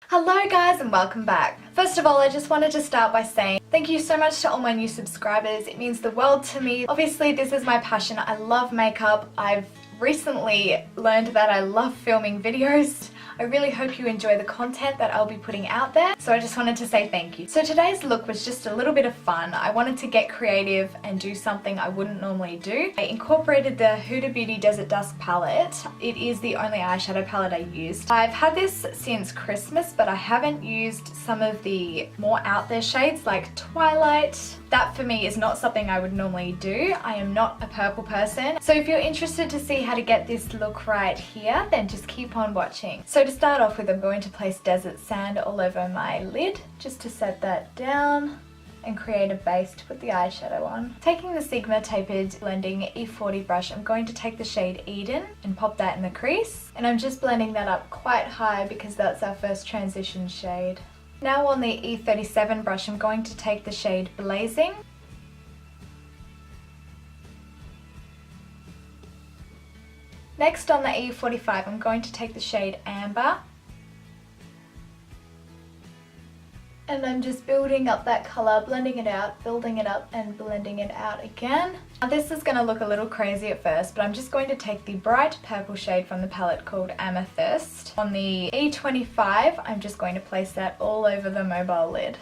Hello guys and welcome back. First of all, I just wanted to start by saying thank you so much to all my new subscribers. It means the world to me. Obviously this is my passion. I love makeup. I've recently learned that I love filming videos. I really hope you enjoy the content that I'll be putting out there. So I just wanted to say thank you. So today's look was just a little bit of fun. I wanted to get creative and do something I wouldn't normally do. I incorporated the Huda Beauty Desert Dusk palette. It is the only eyeshadow palette I used. I've had this since Christmas, but I haven't used some of the more out there shades like Twilight. That for me is not something I would normally do. I am not a purple person. So if you're interested to see how to get this look right here, then just keep on watching. So to start off with, I'm going to place desert sand all over my lid just to set that down and create a base to put the eyeshadow on. Taking the Sigma Tapered Blending E40 brush, I'm going to take the shade Eden and pop that in the crease. And I'm just blending that up quite high because that's our first transition shade. Now on the E37 brush, I'm going to take the shade Blazing. Next on the E45, I'm going to take the shade Amber. And I'm just building up that colour, blending it out, building it up and blending it out again. Now this is going to look a little crazy at first, but I'm just going to take the bright purple shade from the palette called Amethyst. On the E25, I'm just going to place that all over the mobile lid.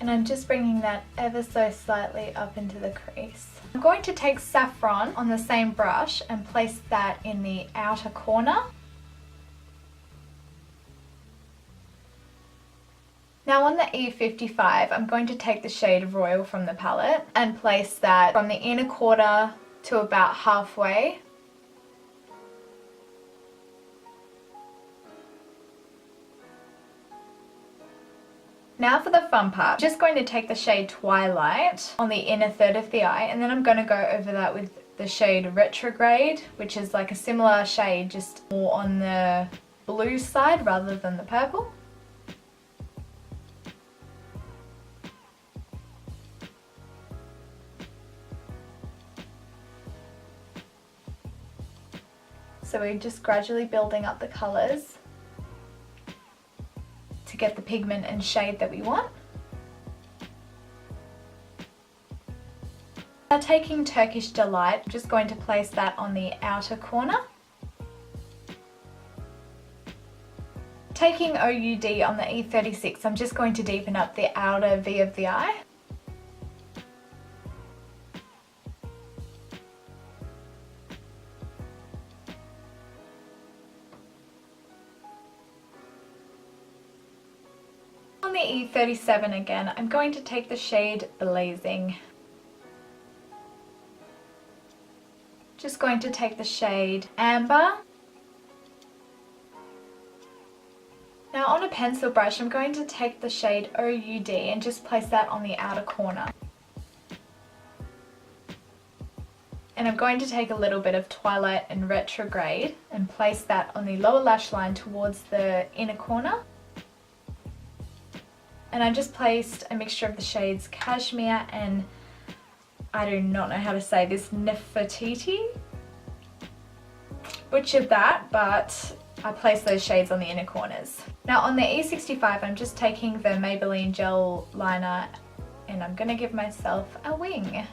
And I'm just bringing that ever so slightly up into the crease. I'm going to take Saffron on the same brush and place that in the outer corner. Now on the E55, I'm going to take the shade Royal from the palette and place that from the inner quarter to about halfway. Now for the fun part, I'm just going to take the shade Twilight on the inner third of the eye, and then I'm going to go over that with the shade Retrograde, which is like a similar shade, just more on the blue side rather than the purple. So we're just gradually building up the colours to get the pigment and shade that we want. Now taking Turkish Delight, I'm just going to place that on the outer corner. Taking OUD on the E36, I'm just going to deepen up the outer V of the eye. On the E37 again, I'm going to take the shade Blazing. Just going to take the shade Amber. Now on a pencil brush, I'm going to take the shade OUD and just place that on the outer corner. And I'm going to take a little bit of Twilight and Retrograde and place that on the lower lash line towards the inner corner. And I just placed a mixture of the shades Cashmere and I do not know how to say this, Nefertiti. Butchered that, but I placed those shades on the inner corners. Now on the E65, I'm just taking the Maybelline gel liner and I'm going to give myself a wing.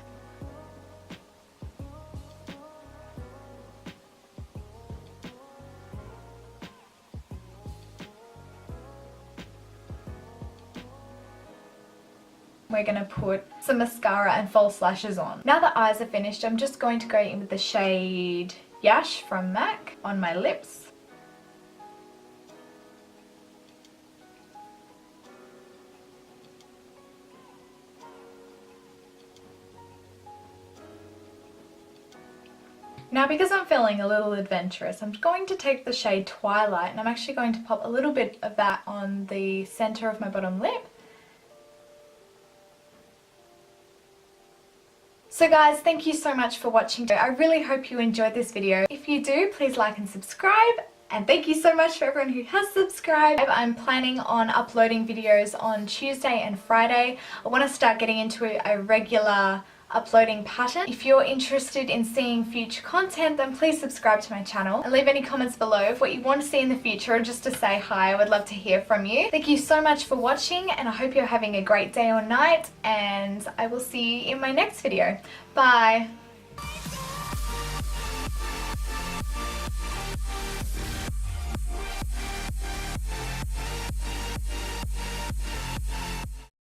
We're going to put some mascara and false lashes on. Now the eyes are finished, I'm just going to go in with the shade Yash from MAC on my lips. Now because I'm feeling a little adventurous, I'm going to take the shade Twilight and I'm actually going to pop a little bit of that on the center of my bottom lip. So guys, thank you so much for watching. I really hope you enjoyed this video. If you do, please like and subscribe, And thank you so much for everyone who has subscribed. I'm planning on uploading videos on Tuesday and Friday. I want to start getting into a regular uploading pattern. If you're interested in seeing future content, then please subscribe to my channel and leave any comments below of what you want to see in the future, or just to say hi. I would love to hear from you. Thank you so much for watching, and I hope you're having a great day or night, and I will see you in my next video. Bye!